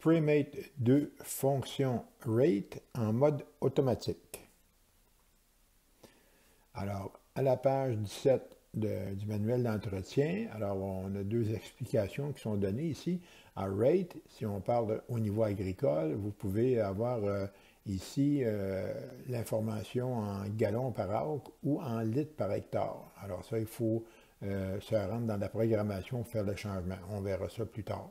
Spray-Mate 2 fonction rate en mode automatique. Alors, à la page 17 du manuel d'entretien, alors on a deux explications qui sont données ici. À rate, si on parle au niveau agricole, vous pouvez avoir ici l'information en gallons par acre ou en litres par hectare. Alors ça, il faut se rendre dans la programmation pour faire le changement. On verra ça plus tard.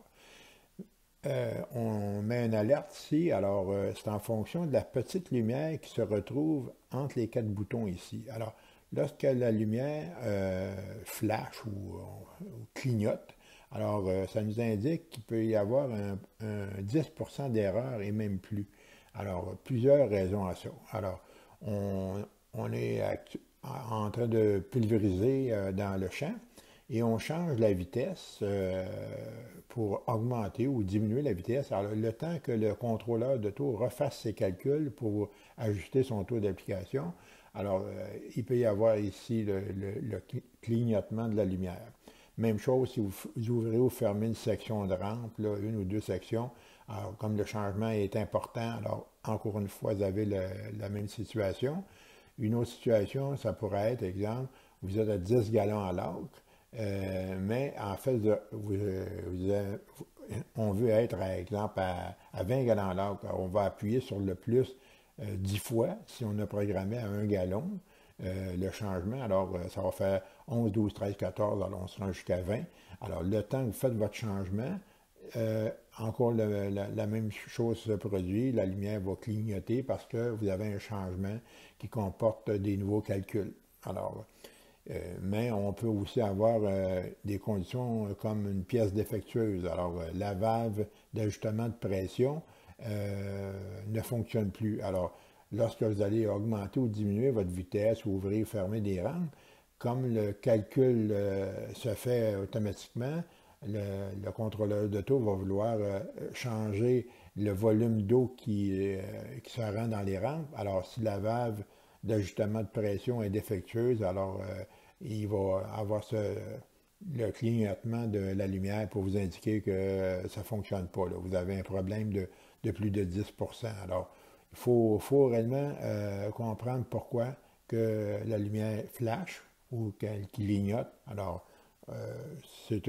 On met une alerte ici, alors c'est en fonction de la petite lumière qui se retrouve entre les quatre boutons ici. Alors, lorsque la lumière flash ou clignote, alors ça nous indique qu'il peut y avoir un 10% d'erreur et même plus. Alors, plusieurs raisons à ça. Alors, on est en train de pulvériser dans le champ et on change la vitesse pour augmenter ou diminuer la vitesse. Alors, le temps que le contrôleur de taux refasse ses calculs pour ajuster son taux d'application, alors, il peut y avoir ici le clignotement de la lumière. Même chose si vous ouvrez ou fermez une section de rampe, là, une ou deux sections. Alors, comme le changement est important, alors, encore une fois, vous avez la même situation. Une autre situation, ça pourrait être, exemple, vous êtes à 10 gallons à l'acre, mais en fait, on veut être, par exemple, à 20 gallons à l'acre. On va appuyer sur le plus 10 fois si on a programmé à 1 gallon le changement. Alors, ça va faire 11, 12, 13, 14, alors on se rend jusqu'à 20. Alors, le temps que vous faites votre changement, encore la même chose se produit, la lumière va clignoter parce que vous avez un changement qui comporte des nouveaux calculs. Alors, mais on peut aussi avoir des conditions comme une pièce défectueuse. Alors, la valve d'ajustement de pression ne fonctionne plus. Alors, lorsque vous allez augmenter ou diminuer votre vitesse ou ouvrir ou fermer des rampes, comme le calcul se fait automatiquement, le contrôleur de taux va vouloir changer le volume d'eau qui se rend dans les rampes. Alors, si la valve d'ajustement de pression est défectueuse, alors il va avoir le clignotement de la lumière pour vous indiquer que ça ne fonctionne pas. Là. Vous avez un problème de plus de 10%. Alors, il faut réellement comprendre pourquoi que la lumière flash ou qu'elle clignote. Alors, c'est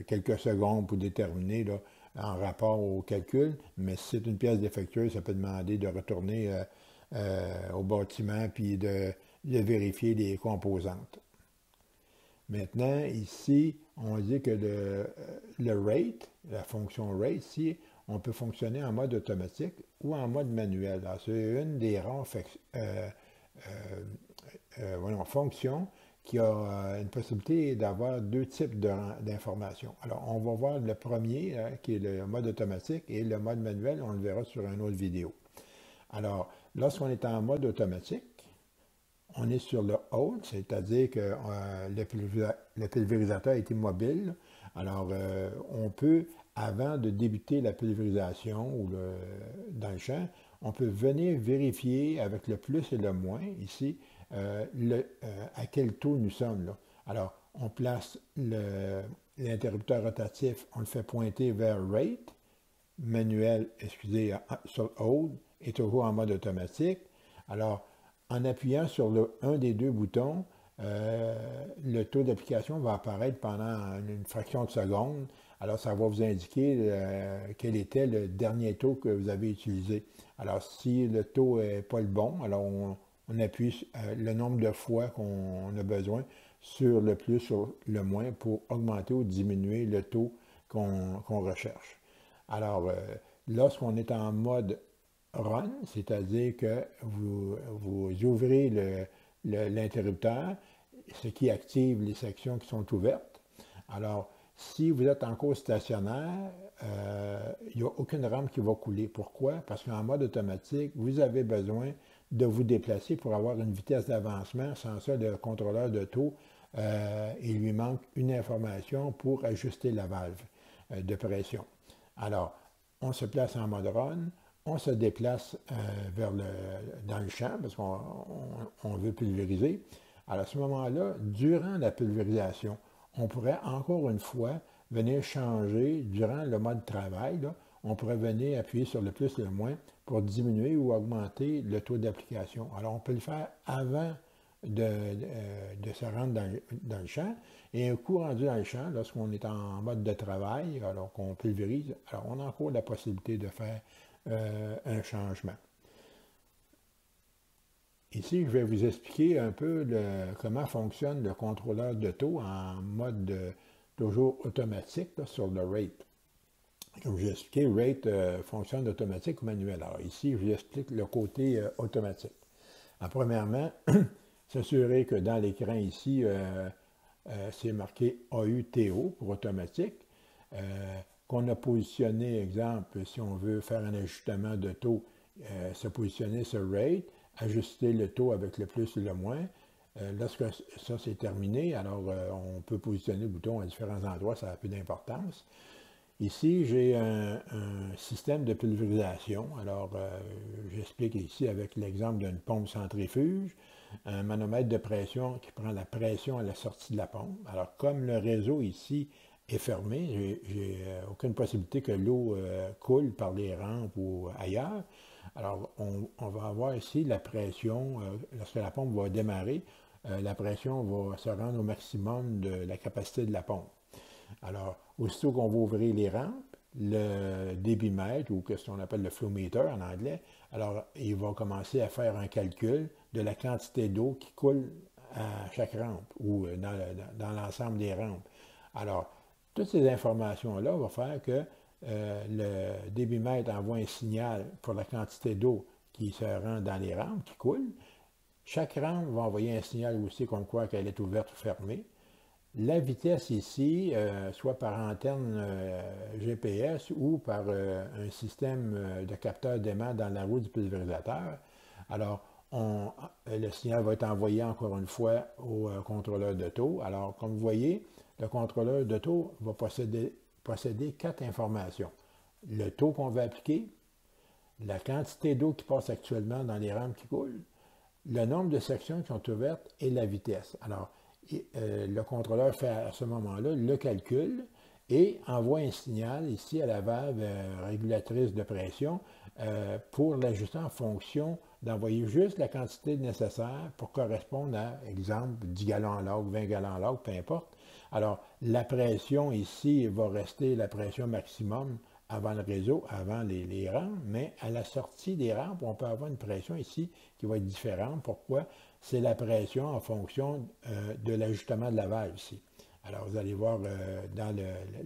quelques secondes pour déterminer là, en rapport au calcul, mais si c'est une pièce défectueuse, ça peut demander de retourner au bâtiment puis de vérifier les composantes. Maintenant, ici, on dit que le rate, la fonction rate, ici, on peut fonctionner en mode automatique ou en mode manuel. C'est une des rares fonctions qui a une possibilité d'avoir deux types d'informations. Alors, on va voir le premier, qui est le mode automatique, et le mode manuel, on le verra sur une autre vidéo. Alors, lorsqu'on est en mode automatique, on est sur le hold, c'est-à-dire que le pulvérisateur est immobile. Alors, on peut, avant de débuter la pulvérisation ou dans le champ, on peut venir vérifier avec le plus et le moins, ici, à quel taux nous sommes là. Alors, on place l'interrupteur rotatif, on le fait pointer vers rate, manuel, excusez, sur hold, est toujours en mode automatique. Alors, en appuyant sur un des deux boutons, le taux d'application va apparaître pendant une fraction de seconde. Alors, ça va vous indiquer quel était le dernier taux que vous avez utilisé. Alors, si le taux n'est pas le bon, alors on appuie le nombre de fois qu'on a besoin sur le plus, sur le moins, pour augmenter ou diminuer le taux qu'on recherche. Alors, lorsqu'on est en mode run, c'est-à-dire que vous ouvrez l'interrupteur, ce qui active les sections qui sont ouvertes. Alors, si vous êtes en cours stationnaire, il n'y a aucune rampe qui va couler. Pourquoi? Parce qu'en mode automatique, vous avez besoin de vous déplacer pour avoir une vitesse d'avancement. Sans ça, le contrôleur de taux, il lui manque une information pour ajuster la valve de pression. Alors, on se place en mode run, on se déplace dans le champ parce qu'on veut pulvériser. Alors, à ce moment-là, durant la pulvérisation, on pourrait encore une fois venir changer durant le mode travail. Là, on pourrait venir appuyer sur le plus et le moins pour diminuer ou augmenter le taux d'application. Alors, on peut le faire avant de se rendre dans le champ. Et un coup rendu dans le champ, lorsqu'on est en mode de travail, alors qu'on pulvérise, alors on a encore la possibilité de faire un changement. Ici, je vais vous expliquer un peu comment fonctionne le contrôleur de taux en mode toujours automatique là, sur le rate. Comme je vous ai expliqué, le rate fonctionne automatique ou manuel. Alors ici, je vous explique le côté automatique. Alors, premièrement, s'assurer que dans l'écran ici, c'est marqué AUTO pour automatique, qu'on a positionné, exemple, si on veut faire un ajustement de taux, se positionner sur rate, ajuster le taux avec le plus et le moins. Lorsque ça c'est terminé, alors on peut positionner le bouton à différents endroits, ça n'a plus d'importance. Ici, j'ai un système de pulvérisation. Alors, j'explique ici avec l'exemple d'une pompe centrifuge, un manomètre de pression qui prend la pression à la sortie de la pompe. Alors, comme le réseau ici est fermé, j'ai aucune possibilité que l'eau coule par les rampes ou ailleurs. Alors, on va avoir ici la pression, lorsque la pompe va démarrer, la pression va se rendre au maximum de la capacité de la pompe. Alors, aussitôt qu'on va ouvrir les rampes, le débitmètre, ou ce qu'on appelle le flow meter en anglais, alors il va commencer à faire un calcul de la quantité d'eau qui coule à chaque rampe ou dans l'ensemble des rampes. Alors, toutes ces informations-là vont faire que le débitmètre envoie un signal pour la quantité d'eau qui se rend dans les rampes, qui coule. Chaque rampe va envoyer un signal aussi comme quoi qu'elle est ouverte ou fermée. La vitesse ici, soit par antenne GPS ou par un système de capteur d'aimant dans la roue du pulvérisateur. Alors, le signal va être envoyé encore une fois au contrôleur de taux. Alors, comme vous voyez, le contrôleur de taux va posséder 4 informations. Le taux qu'on va appliquer, la quantité d'eau qui passe actuellement dans les rampes qui coulent, le nombre de sections qui sont ouvertes et la vitesse. Alors, le contrôleur fait à ce moment-là le calcul et envoie un signal ici à la valve régulatrice de pression pour l'ajuster en fonction d'envoyer juste la quantité nécessaire pour correspondre à, exemple, 10 gallons à l'heure, 20 gallons à l'heure, peu importe. Alors, la pression ici va rester la pression maximum avant le réseau, avant les rampes, mais à la sortie des rampes, on peut avoir une pression ici qui va être différente. Pourquoi? C'est la pression en fonction de l'ajustement de la valve ici. Alors, vous allez voir dans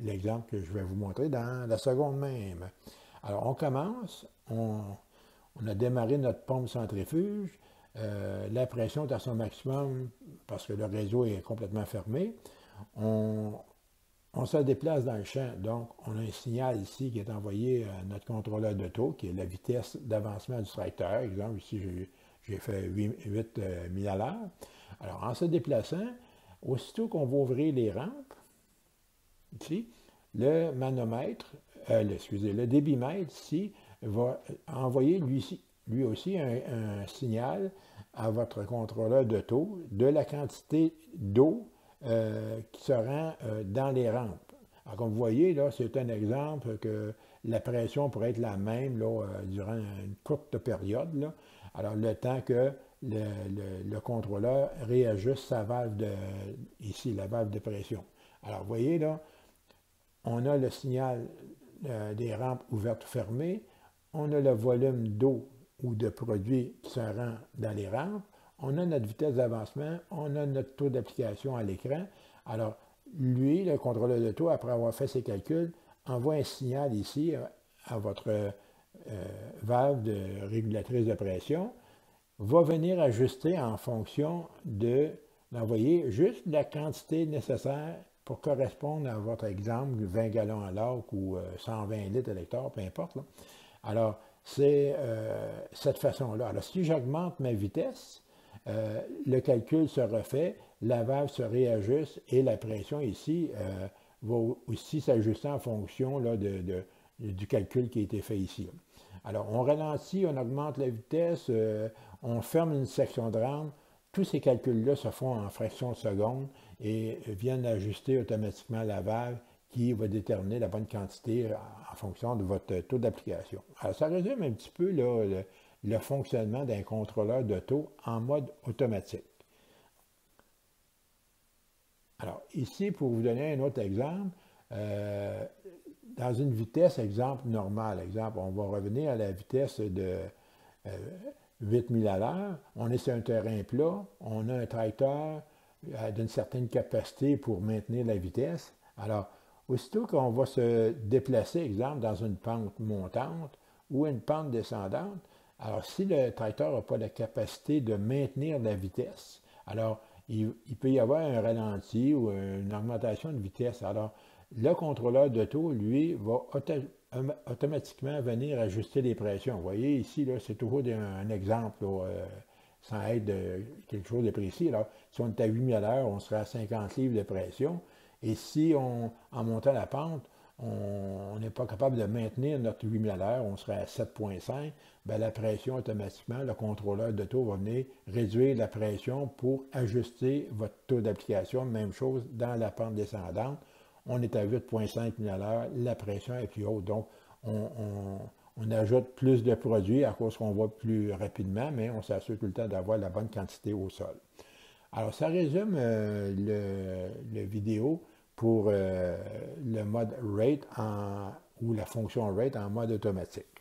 l'exemple que je vais vous montrer dans la seconde même. Alors, on commence, on a démarré notre pompe centrifuge, la pression est à son maximum parce que le réseau est complètement fermé. On se déplace dans le champ, donc on a un signal ici qui est envoyé à notre contrôleur de taux, qui est la vitesse d'avancement du tracteur. Exemple, ici, j'ai fait 8 000 à l'heure. Alors, en se déplaçant, aussitôt qu'on va ouvrir les rampes, ici, le manomètre, le débitmètre ici, va envoyer lui aussi un signal à votre contrôleur de taux de la quantité d'eau qui se rend dans les rampes. Alors, comme vous voyez, là, c'est un exemple que la pression pourrait être la même là, durant une courte période. Là. Alors, le temps que le contrôleur réajuste sa valve ici, la valve de pression. Alors, vous voyez, là, on a le signal des rampes ouvertes ou fermées, on a le volume d'eau ou de produit qui se rend dans les rampes, on a notre vitesse d'avancement, on a notre taux d'application à l'écran. Alors, lui, le contrôleur de taux, après avoir fait ses calculs, envoie un signal ici à votre valve de régulatrice de pression, va venir ajuster en fonction d'envoyer juste la quantité nécessaire pour correspondre à votre exemple, 20 gallons à l'heure ou 120 litres à l'hectare, peu importe. Là. Alors, c'est cette façon-là. Alors, si j'augmente ma vitesse, le calcul se refait, la valve se réajuste et la pression ici va aussi s'ajuster en fonction là, du calcul qui a été fait ici. Alors, on ralentit, on augmente la vitesse, on ferme une section de rampe. Tous ces calculs-là se font en fractions de seconde et viennent ajuster automatiquement la valve qui va déterminer la bonne quantité en fonction de votre taux d'application. Alors, ça résume un petit peu là, le fonctionnement d'un contrôleur de taux en mode automatique. Alors, ici, pour vous donner un autre exemple, dans une vitesse, exemple, normale, exemple, on va revenir à la vitesse de 8000 à l'heure, on est sur un terrain plat, on a un tracteur d'une certaine capacité pour maintenir la vitesse. Alors, aussitôt qu'on va se déplacer, exemple, dans une pente montante ou une pente descendante, alors si le tracteur n'a pas la capacité de maintenir la vitesse, alors il peut y avoir un ralenti ou une augmentation de vitesse. Alors, le contrôleur de taux, lui, va automatiquement venir ajuster les pressions. Vous voyez ici, là, c'est toujours un exemple là, sans être quelque chose de précis. Alors, si on est à 8000 à l'heure, on serait à 50 livres de pression. Et si, en montant la pente, on n'est pas capable de maintenir notre 8000 à l'heure, on serait à 7,5, bien, la pression, automatiquement, le contrôleur de taux va venir réduire la pression pour ajuster votre taux d'application. Même chose dans la pente descendante. On est à 8,5 000 à l'heure, la pression est plus haute. Donc, on ajoute plus de produits à cause qu'on va plus rapidement, mais on s'assure tout le temps d'avoir la bonne quantité au sol. Alors, ça résume le vidéo pour le mode rate ou la fonction rate en mode automatique.